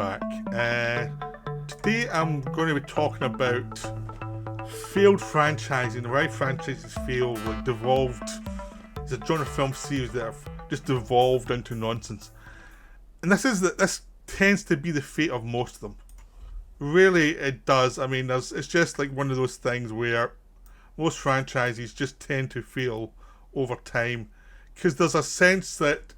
back. Today I'm going to be talking about failed franchising, why franchises fail, like devolved. It's a genre film series that have just devolved into nonsense. And this tends to be the fate of most of them. Really, it does. I mean, it's just like one of those things where most franchises just tend to fail over time because there's a sense that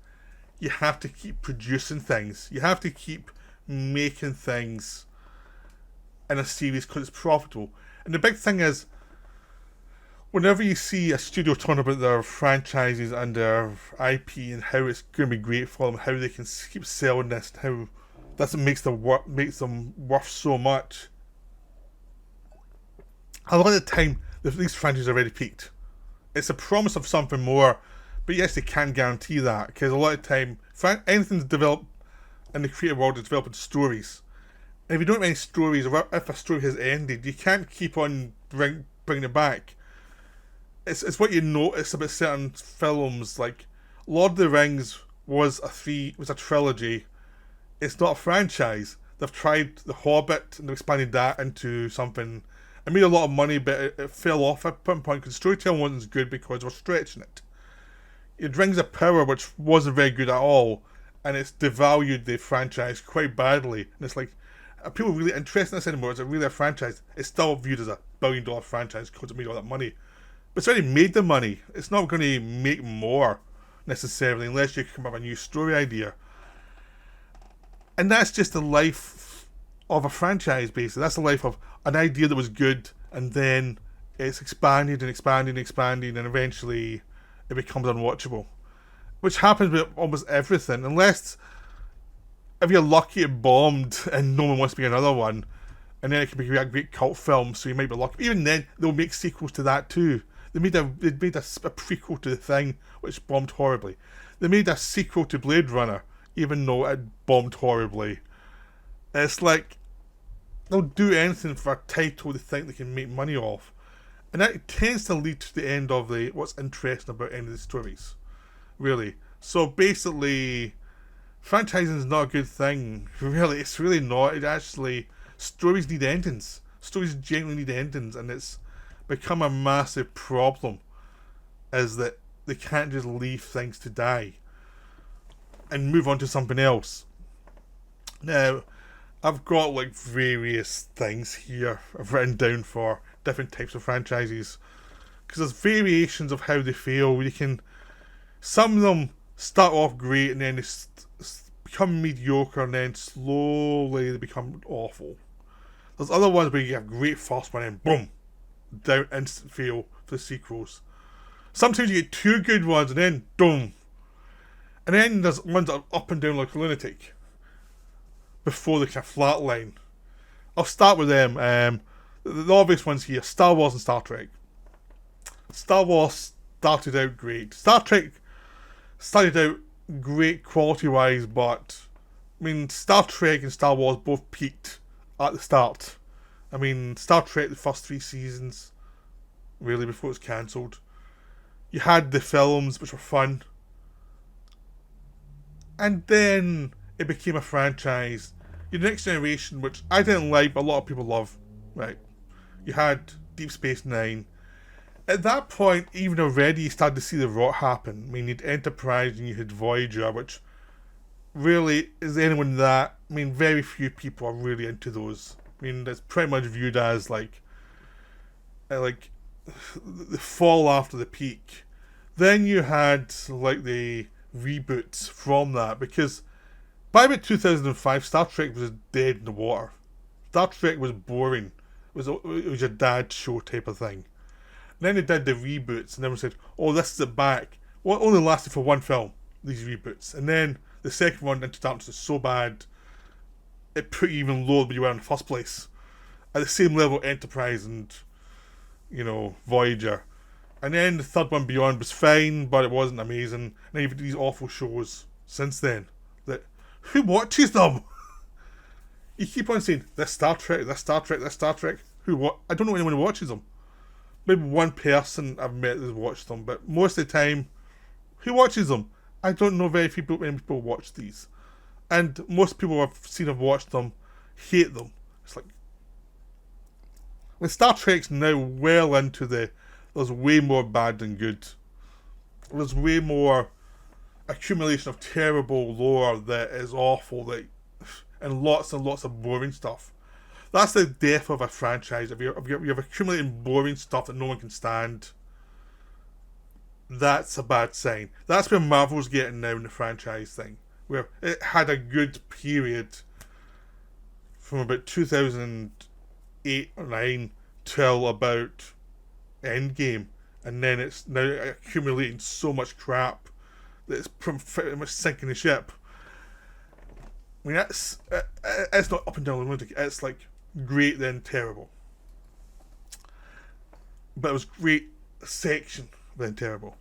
you have to keep producing things. You have to keep making things in a series because it's profitable. And the big thing is, whenever you see a studio talking about their franchises and their IP and how it's going to be great for them, how they can keep selling this, and how that's what makes them worth so much, a lot of the time these franchises are already peaked. It's a promise of something more, but yes, they can't guarantee that because a lot of the time, anything's developed in the creative world is developing stories. And if you don't have any stories, or if a story has ended, you can't keep on bringing it back. It's what you notice about certain films, like Lord of the Rings was a trilogy. It's not a franchise. They've tried The Hobbit and they've expanded that into something. It made a lot of money, but it fell off at one point because storytelling wasn't as good because we're stretching it. It Rings of Power, which wasn't very good at all, and it's devalued the franchise quite badly. And it's like, are people really interested in this anymore? Is it really a franchise? It's still viewed as a billion-dollar franchise because it made all that money. But it's already made the money. It's not going to make more, necessarily, unless you come up with a new story idea. And that's just the life of a franchise, basically. That's the life of an idea that was good, and then it's expanded and expanded and expanded, and eventually it becomes unwatchable. Which happens with almost everything, unless if you're lucky it bombed and no one wants to be another one, and then it can be a great cult film, so you might be lucky. Even then, they'll make sequels to that too. They made a prequel to The Thing, which bombed horribly. They made a sequel to Blade Runner, even though it bombed horribly. It's like they'll do anything for a title they think they can make money off. And that tends to lead to the end of what's interesting about any of the stories, really. So basically, franchising is not a good thing. Really, it's really not. Stories need endings. Stories genuinely need endings, and it's become a massive problem. Is that they can't just leave things to die and move on to something else. Now, I've got like various things here I've written down for different types of franchises because there's variations of how they fail. Some of them start off great and then they become mediocre and then slowly they become awful. There's other ones where you have great first one and boom, down instant fail for the sequels. Sometimes you get two good ones and then boom. And then there's ones that are up and down like a lunatic before they kind of flatline. I'll start with them. The obvious ones here, Star Wars and Star Trek. Star Wars started out great. Star Trek started out great quality-wise, but I mean, Star Trek and Star Wars both peaked at the start. I mean, Star Trek, the first 3 seasons, really, before it was cancelled. You had the films, which were fun. And then it became a franchise. Your Next Generation, which I didn't like, but a lot of people love, right? You had Deep Space Nine. At that point, even already, you started to see the rot happen. I mean, you had Enterprise and you had Voyager, which really, is anyone that? I mean, very few people are really into those. I mean, it's pretty much viewed as like the fall after the peak. Then you had like the reboots from that, because by about 2005, Star Trek was dead in the water. Star Trek was boring. It was your dad's show type of thing. And then they did the reboots, and everyone said, "Oh, this is it back." Well, it only lasted for one film, these reboots, and then the second one into darkness was so bad, it put you even lower than you were in the first place, at the same level Enterprise and Voyager. And then the third one, Beyond, was fine, but it wasn't amazing. And then you've had these awful shows since then. That who watches them? You keep on saying this Star Trek, this Star Trek, this Star Trek. I don't know anyone who watches them. Maybe one person I've met that's watched them, but most of the time, who watches them? I don't know many people watch these. And most people I've seen have watched them hate them. It's like Star Trek's now well into there's way more bad than good. There's way more accumulation of terrible lore that is awful, and lots of boring stuff. That's the death of a franchise. If you're accumulating boring stuff that no one can stand, that's a bad sign. That's where Marvel's getting now in the franchise thing, where it had a good period from about 2008 or 9 till about Endgame, and then it's now accumulating so much crap that it's pretty much sinking the ship. I mean, it's not up and down the lunatic. It's like great then terrible, but it was great section then terrible.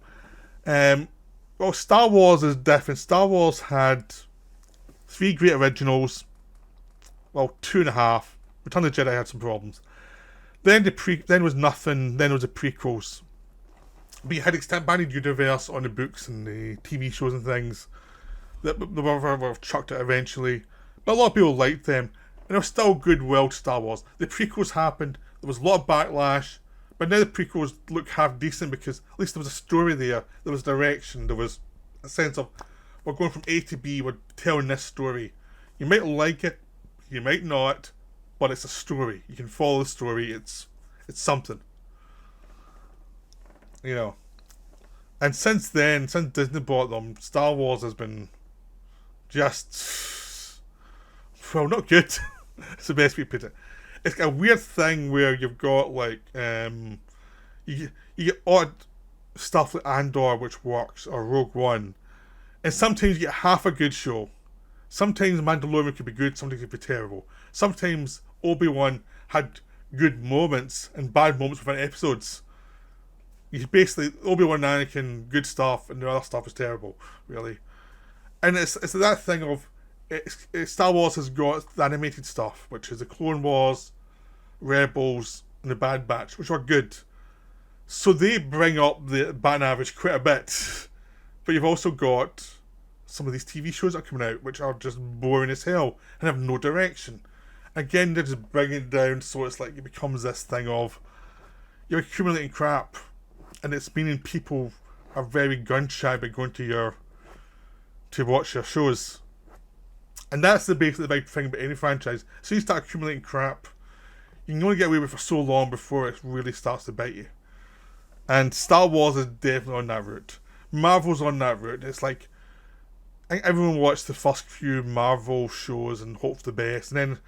Well, Star Wars is different. Star Wars had 3 great originals. Well, 2.5. Return of the Jedi had some problems. Then was nothing. Then it was the prequels. But you had expanded universe on the books and the TV shows and things that were chucked out eventually. But a lot of people liked them, and there was still goodwill to Star Wars. The prequels happened. There was a lot of backlash. But now the prequels look half decent because at least there was a story there. There was direction. There was a sense of we're going from A to B. We're telling this story. You might like it, you might not, but it's a story. You can follow the story. It's something, you know. And since then, since Disney bought them, Star Wars has been just, well, not good. It's the best way to put it. It's a weird thing where you've got like you get odd stuff like Andor, which works, or Rogue One, and sometimes you get half a good show. Sometimes Mandalorian could be good, sometimes it could be terrible. Sometimes Obi-Wan had good moments and bad moments within episodes. You basically Obi-Wan and Anakin, good stuff, and the other stuff is terrible, really. And it's that thing of Star Wars has got the animated stuff, which is the Clone Wars, Rebels, and the Bad Batch, which are good. So they bring up the batting average quite a bit. But you've also got some of these TV shows that are coming out, which are just boring as hell and have no direction. Again, they're just bringing it down, so it's like it becomes this thing of you're accumulating crap, and it's meaning people are very gun shy about going to watch your shows. And that's basically the big thing about any franchise. So you start accumulating crap, you can only get away with it for so long before it really starts to bite you. And Star Wars is definitely on that route. Marvel's on that route. It's like, I think everyone watched the first few Marvel shows and hoped for the best. And then,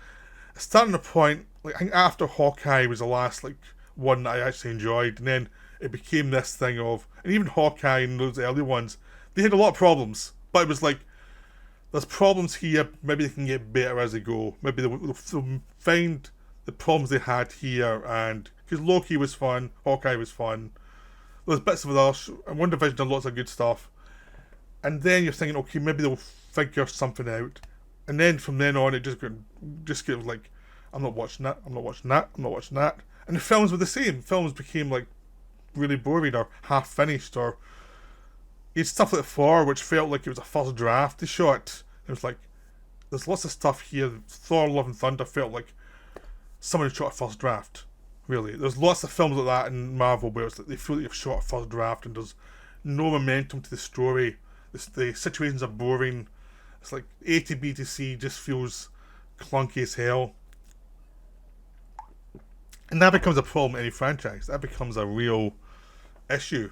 starting a point, like I think after Hawkeye was the last like one that I actually enjoyed. And then it became this thing of, and even Hawkeye and those early ones, they had a lot of problems. But it was like, there's problems here, maybe they can get better as they go. Maybe they'll find the problems they had here, and because Loki was fun, Hawkeye was fun, there's bits of others, and One Division done lots of good stuff, and then you're thinking, okay, maybe they'll figure something out, and then from then on it just got like, I'm not watching that, I'm not watching that, I'm not watching that, and the films were the same. Films became like really boring or half finished, or you had stuff like Thor, which felt like it was a first draft they shot. It was like, there's lots of stuff here. Thor: Love and Thunder felt like someone shot a first draft. Really, there's lots of films like that in Marvel where it's like they feel like you've shot a first draft and there's no momentum to the story. The situations are boring. It's like A to B to C just feels clunky as hell. And that becomes a problem in any franchise. That becomes a real issue.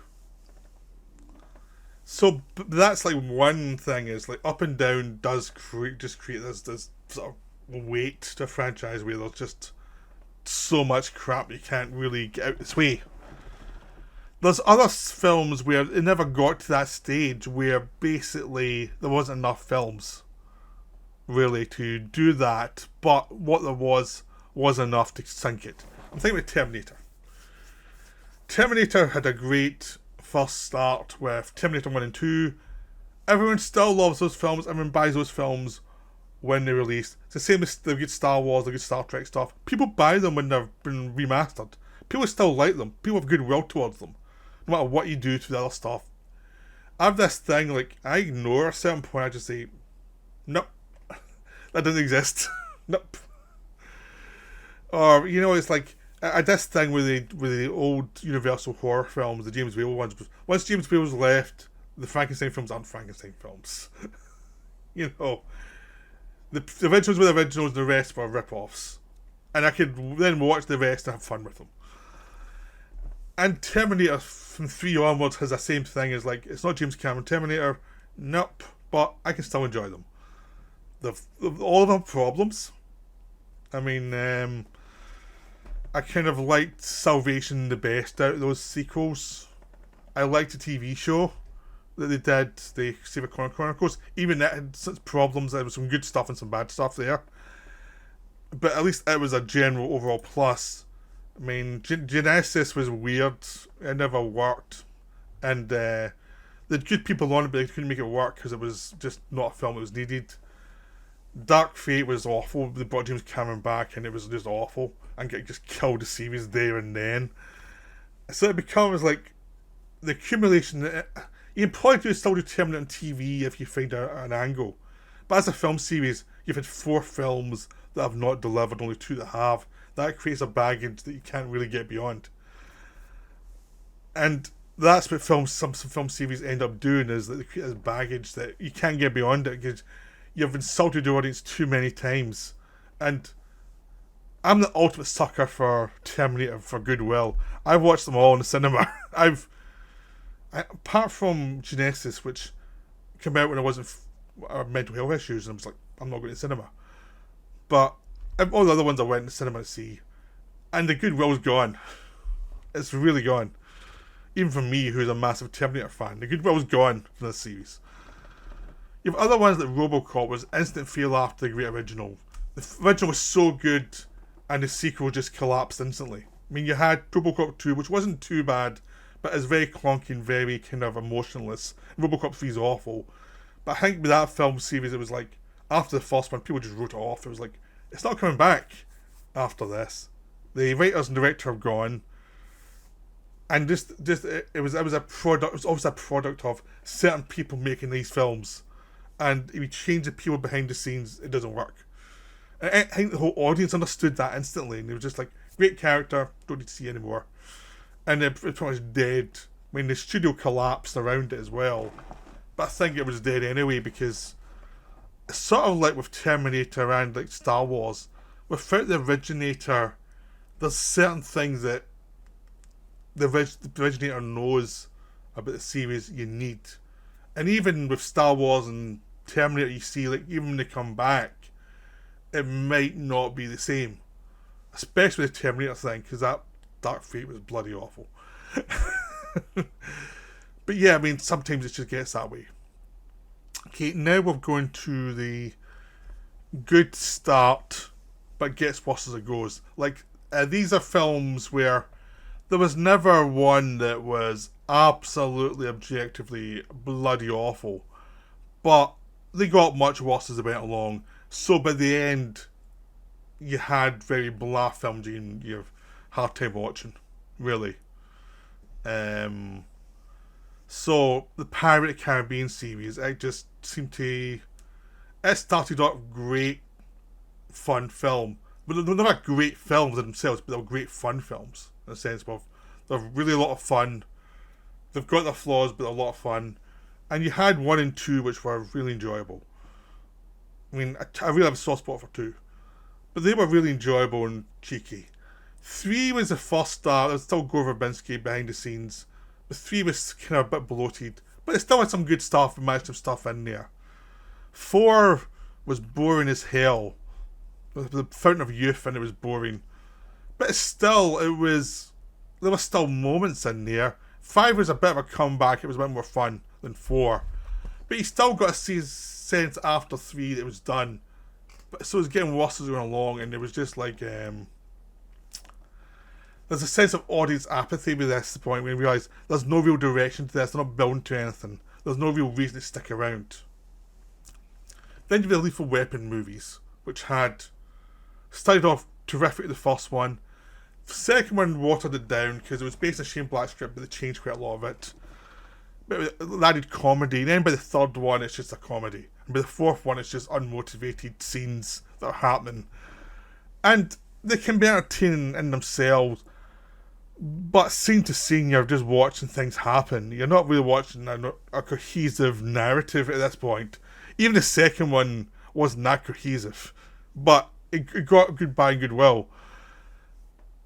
So that's like one thing, is like Up and Down does create this sort of weight to a franchise where there's just so much crap you can't really get out its way. There's other films where it never got to that stage where basically there wasn't enough films really to do that, but what there was enough to sink it. I'm thinking about Terminator. Terminator had a great first start with Terminator 1 and 2. Everyone still loves those films, everyone buys those films when they're released. It's the same as the good Star Wars, the good Star Trek stuff. People buy them when they've been remastered. People still like them. People have goodwill towards them. No matter what you do to the other stuff. I have this thing, like, I ignore a certain point, I just say, nope, That didn't exist. Nope. Or, it's like, I this thing with the old Universal horror films, the James Whale ones. Once James Whale's left, the Frankenstein films aren't Frankenstein films. The originals were the originals, the rest were rip-offs. And I could then watch the rest and have fun with them. And Terminator from 3 onwards has the same thing as, like, it's not James Cameron Terminator, nope, but I can still enjoy them. All of them have problems. I mean, I kind of liked Salvation the best out of those sequels. I liked the TV show that they did, the Save Connor Chronicles. Even that had such problems. There was some good stuff and some bad stuff there. But at least it was a general overall plus. I mean, Genesis was weird. It never worked. And the good people on it, but they couldn't make it work because it was just not a film that was needed. Dark Fate was awful. They brought James Cameron back and it was just awful. And just killed the series there and then. So it becomes like the accumulation. You can probably still do Terminator on TV if you find an angle. But as a film series, you've had 4 films that have not delivered, only 2 that have. That creates a baggage that you can't really get beyond. And that's what some film series end up doing, is that they create this baggage that you can't get beyond it because you've insulted the audience too many times. And I'm the ultimate sucker for Terminator for goodwill. I've watched them all in the cinema. Apart from Genesis, which came out when I wasn't mental health issues, and I was like, I'm not going to the cinema. But all the other ones I went to the cinema to see, and the goodwill's gone. It's really gone. Even from me, who's a massive Terminator fan, the goodwill's gone from this series. You have other ones like Robocop was instant fail after the great original. The original was so good, and the sequel just collapsed instantly. I mean, you had Robocop 2, which wasn't too bad, but it's very clunky and very kind of emotionless. Robocop 3 is awful. But I think with that film series, it was like, after the first one, people just wrote it off. It was like, it's not coming back after this. The writers and director have gone. And it was a product. It was always a product of certain people making these films. And if you change the people behind the scenes, it doesn't work. And I think the whole audience understood that instantly, and they were just like, great character, don't need to see anymore. And it's pretty much dead. I mean, the studio collapsed around it as well. But I think it was dead anyway, because it's sort of like with Terminator and like Star Wars. Without the originator, there's certain things that the originator knows about the series you need. And even with Star Wars and Terminator, you see, like, even when they come back, it might not be the same. Especially the Terminator thing, because that Dark Fate was bloody awful. But yeah, I mean, sometimes it just gets that way. Okay, now we're going to the good start, but gets worse as it goes. Like, these are films where there was never one that was absolutely, objectively bloody awful, but they got much worse as they went along. So by the end, you had very blah films you have hard time watching, really. So the Pirate of the Caribbean series, it just seemed to... It started off great, fun film. But they're not great films themselves, but they're great fun films. In a sense of, they're really a lot of fun. They've got their flaws, but they're a lot of fun. And you had 1 and 2, which were really enjoyable. I mean, I really have a soft spot for 2. But they were really enjoyable and cheeky. 3 was the first start. There was still Gore Verbinski behind the scenes. But 3 was kind of a bit bloated. But it still had some good stuff and managed some stuff in there. 4 was boring as hell. The Fountain of Youth, and it was boring. But there were still moments in there. 5 was a bit of a comeback. It was a bit more fun than 4. But you still got a sense after 3 that it was done. But so it was getting worse as it went along, and it was just like... there's a sense of audience apathy with this point when you realise there's no real direction to this, they're not bound to anything. There's no real reason to stick around. Then you have the Lethal Weapon movies, which started off terrific, the first one. The second one watered it down because it was based on Shane Black's script, but they changed quite a lot of it. But it added comedy. And then by the third one, it's just a comedy. And by the fourth one, it's just unmotivated scenes that are happening. And they can be entertaining in themselves, but scene to scene, you're just watching things happen. You're not really watching a cohesive narrative at this point. Even the second one wasn't that cohesive, but it got goodbye and goodwill.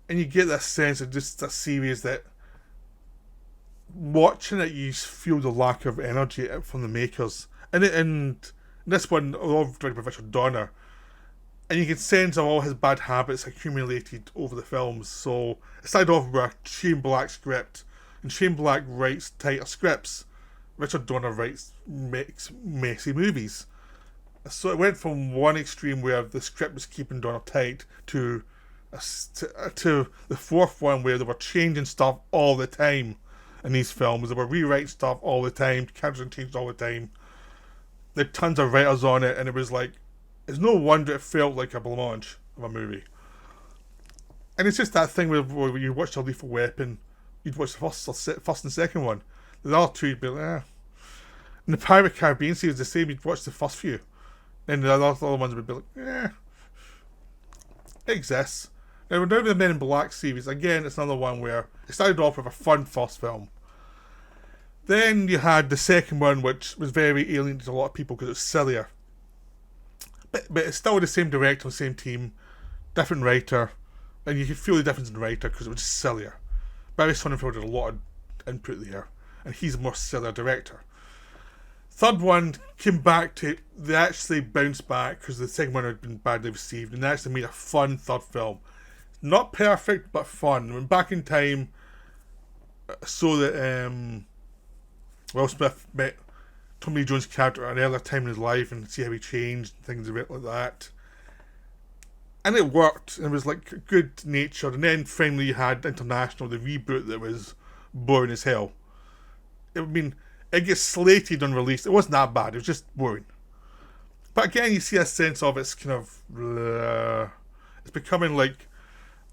And you get this sense of just a series that, watching it, you feel the lack of energy from the makers. And this one, all directed by Richard Donner, and you can sense all his bad habits accumulated over the films. So it started off with a Shane Black script, and Shane Black writes tighter scripts. Richard Donner makes messy movies. So it went from one extreme where the script was keeping Donner tight to the fourth one where they were changing stuff all the time in these films. They were rewriting stuff all the time, characters changed all the time. There were tons of writers on it, and it was like, it's no wonder it felt like a blancmange of a movie. And it's just that thing where you watch The Lethal Weapon, you'd watch the first and second one. The other two, you'd be like, eh. And the Pirate Caribbean series, the same, you'd watch the first few. Then the other ones would be like, eh. It exists. Now, with the Men in Black series, again, it's another one where it started off with a fun first film. Then you had the second one, which was very alien to a lot of people because it was sillier. But it's still the same director, same team, different writer, and you could feel the difference in writer because it was just sillier. Barry Sonnenfeld did a lot of input there, and he's a more sillier director. Third one came back to, they actually bounced back because the second one had been badly received, and they actually made a fun third film. Not perfect, but fun. Went back in time so that Will Smith met Tommy Lee Jones' character at an earlier time in his life and see how he changed and things a bit like that. And it worked, and it was like good natured. And then finally you had International, the reboot that was boring as hell. It gets slated on release. It wasn't that bad, it was just boring. But again, you see a sense of it's kind of, it's becoming like,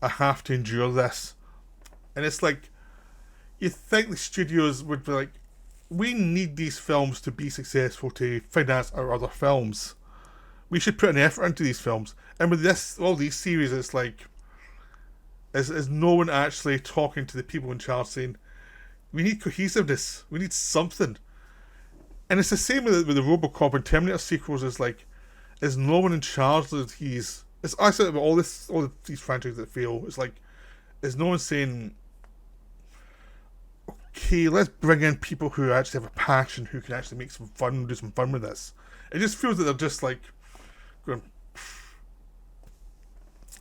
I have to endure this. And it's like, you think the studios would be like, we need these films to be successful to finance our other films. We should put an effort into these films. And with this, all these series, it's like, is no one actually talking to the people in charge saying, we need cohesiveness, we need something. And it's the same with the Robocop and Terminator sequels. It's like, is no one in charge of these? It's actually with all these franchises that fail. It's like, is no one saying, okay, let's bring in people who actually have a passion, who can actually make some fun, do some fun with this. It just feels that they're just like going,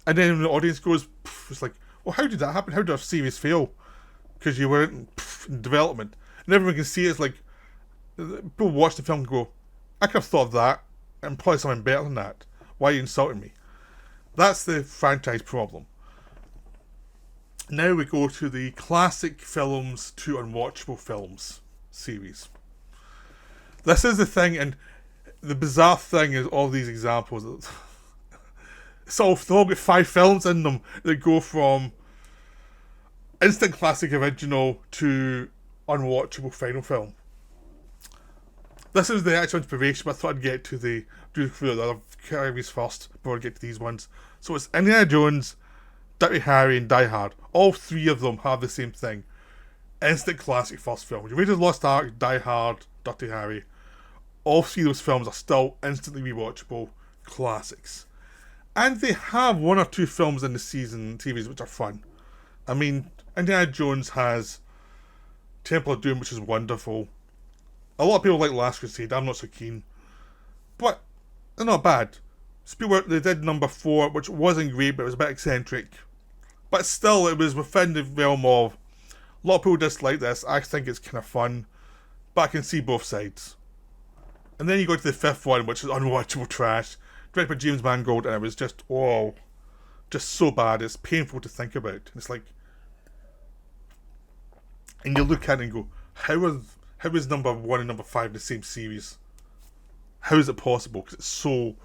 and then the audience goes, it's like, well, how did that happen? How did a series fail? Because you weren't in development. And everyone can see it's like, people watch the film and go, I could have thought of that and probably something better than that. Why are you insulting me? That's the franchise problem. Now we go to the classic films to unwatchable films series. This is the thing, and the bizarre thing is all these examples. So they've all got 5 films in them that go from instant classic original to unwatchable final film. This is the actual inspiration, but I thought I'd get to the other categories first before I get to these ones. So it's Indiana Jones, Dirty Harry, and Die Hard. All 3 of them have the same thing. Instant classic first film. Raiders of the Lost Ark, Die Hard, Dirty Harry. All 3 of those films are still instantly rewatchable classics. And they have 1 or 2 films in the series which are fun. I mean, Indiana Jones has Temple of Doom, which is wonderful. A lot of people like Last Crusade, I'm not so keen. But they're not bad. Spielberg, they did number 4, which wasn't great, but it was a bit eccentric. But still, it was within the realm of, a lot of people dislike this, I think it's kind of fun, but I can see both sides. And then you go to the 5th one, which is unwatchable trash, directed by James Mangold, and it was just, just so bad, it's painful to think about. And it's like, and you look at it and go, how is number 1 and number 5 in the same series? How is it possible? Because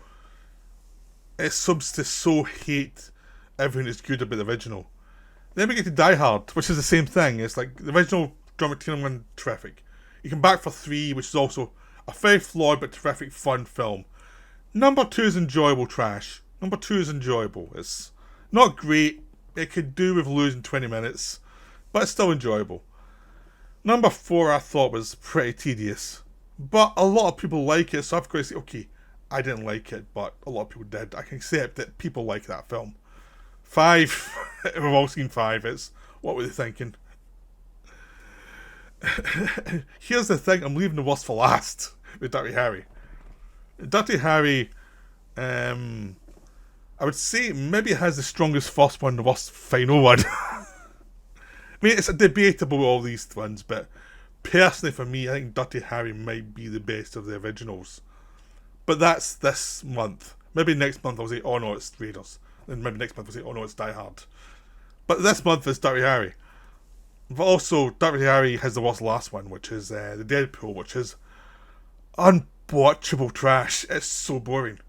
it subs to so hate everything that's good about the original. Then we get to Die Hard, which is the same thing. It's like the original John McTiernan one, terrific. You come back for 3, which is also a very flawed but terrific fun film. Number 2 is enjoyable trash. Number 2 is enjoyable. It's not great. It could do with losing 20 minutes, but it's still enjoyable. Number 4 I thought was pretty tedious, but a lot of people like it, so I've got to say, okay, I didn't like it, but a lot of people did. I can accept that people like that film. 5, we've all seen 5, it's what were they thinking? Here's the thing, I'm leaving the worst for last with Dirty Harry. Dirty Harry, I would say maybe it has the strongest first one, the worst final one. I mean, it's debatable with all these ones, but personally for me, I think Dirty Harry might be the best of the originals. But that's this month. Maybe next month I'll say, oh no, it's Raiders. And maybe next month I'll say, oh no, it's Die Hard. But this month is Dirty Harry. But also, Dirty Harry has the worst last one, which is the Deadpool, which is unwatchable trash. It's so boring.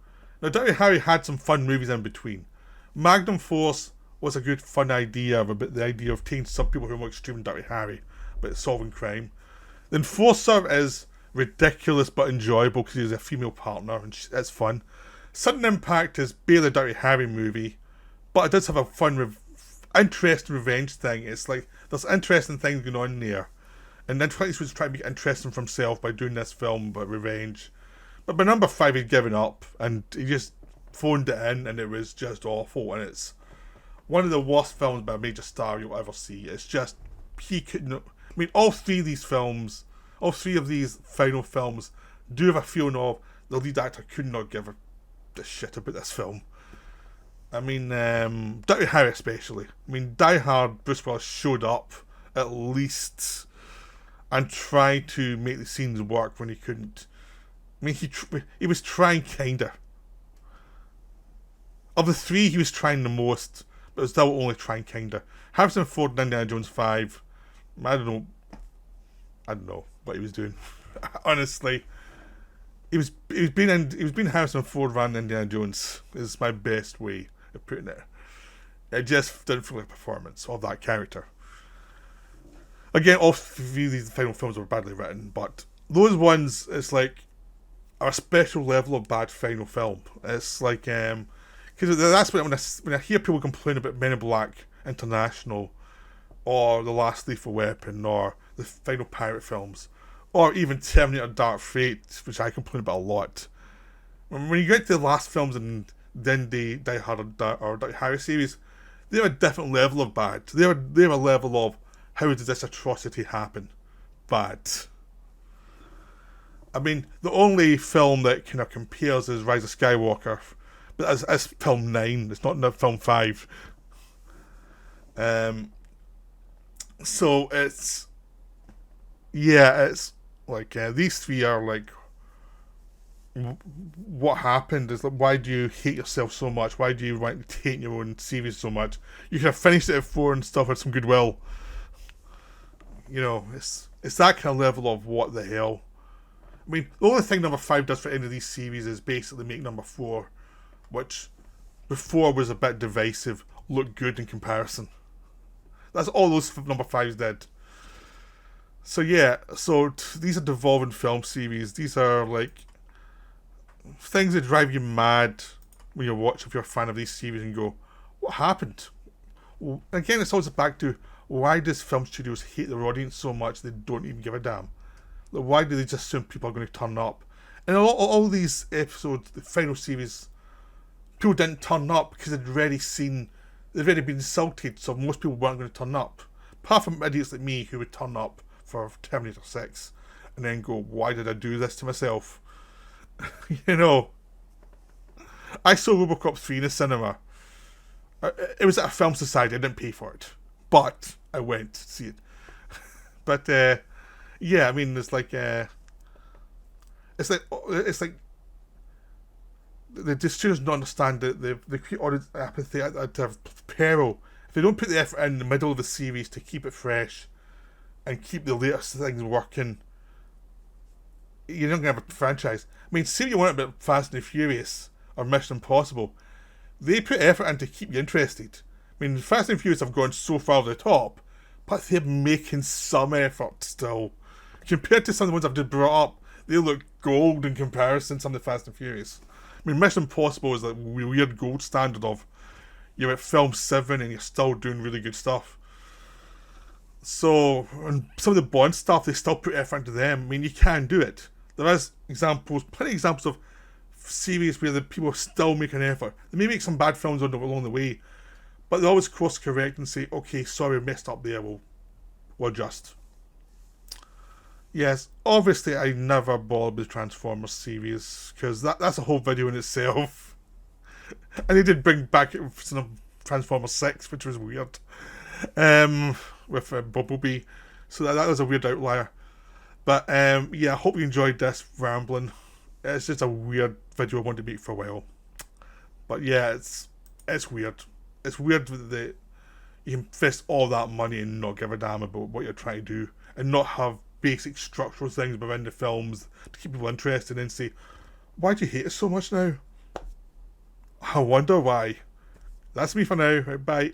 Now, Dirty Harry had some fun movies in between. Magnum Force was a good fun idea, about the idea of taking some people who are more extreme in Dirty Harry, but solving crime. The Enforcer is ridiculous but enjoyable because he's a female partner and it's fun. Sudden Impact is barely a Dirty Harry movie, but it does have a fun, interesting revenge thing. It's like there's interesting things going on there, and then he was trying to make it interesting for himself by doing this film about revenge. But by number 5, he'd given up and he just phoned it in, and it was just awful. And it's one of the worst films by a major star you'll ever see. It's just he couldn't. I mean, all 3 of these films, all 3 of these final films, do have a feeling of the lead actor could not give a shit about this film. I mean, Dirty Harry especially. I mean, Die Hard, Bruce Willis showed up at least and tried to make the scenes work when he couldn't. I mean, he was trying kinda. Of the 3, he was trying the most, but was still only trying kinda. Harrison Ford and Indiana Jones 5, I don't know what he was doing. Honestly. He was being Harrison Ford ran Indiana Jones is my best way of putting it. It just didn't feel like a performance of that character. Again, all 3 of these final films were badly written, but those ones, it's like a special level of bad final film. It's like because that's when I hear people complain about Men in Black International, or The Last Lethal Weapon, or the final pirate films, or even Terminator Dark Fate, which I complain about a lot. When you get to the last films and then the Die Hard or Dirty Harry series, they're a different level of bad. They're a level of, how did this atrocity happen? Bad. I mean, the only film that kind of compares is Rise of Skywalker, but as film 9, it's not film 5. So it's like these 3 are like, what happened is like, why do you hate yourself so much? Why do you want to hate your own series so much? You could have finished it at 4 and stuff, had some goodwill. You know, it's that kind of level of what the hell. I mean, the only thing number 5 does for any of these series is basically make number 4, which before was a bit divisive, look good in comparison. That's all those number 5s did. So yeah, these are devolving film series. These are like things that drive you mad when you watch, if you're a fan of these series, and go, what happened? Again, it's always back to, why does film studios hate their audience so much they don't even give a damn? Like, why do they just assume people are going to turn up? And all these episodes, the final series, people didn't turn up because they'd already been insulted, so most people weren't going to turn up. Apart from idiots like me who would turn up for Terminator 6 and then go, why did I do this to myself? You know, I saw Robocop 3 in the cinema. It was at a film society, I didn't pay for it, but I went to see it. But yeah, I mean, it's like the students don't understand that they create audience apathy at their peril. If they don't put the effort in the middle of the series to keep it fresh and keep the latest things working, you're not going to have a franchise. I mean, see what you want about Fast and the Furious or Mission Impossible. They put effort in to keep you interested. I mean, Fast and Furious have gone so far to the top, but they're making some effort still. compared to some of the ones I've just brought up, they look gold in comparison to some of the Fast and Furious. I mean, Mission Impossible is like weird gold standard of you're at film 7 and you're still doing really good stuff. So, and some of the Bond stuff, they still put effort into them. I mean, you can do it. There is plenty of examples of series where the people still make an effort. They may make some bad films along the way, but they always course correct and say, okay, sorry, we messed up there, we'll adjust. Yes, obviously I never bothered with the Transformers series, because that's a whole video in itself. And they did bring back some Transformers 6, which was weird. With Bumblebee. So that was a weird outlier. But yeah, I hope you enjoyed this rambling. It's just a weird video I wanted to make for a while. But yeah, it's weird. It's weird that you can invest all that money and not give a damn about what you're trying to do, and not have basic structural things within the films to keep people interested, and say, why do you hate it so much now? I wonder why. That's me for now. Right, bye.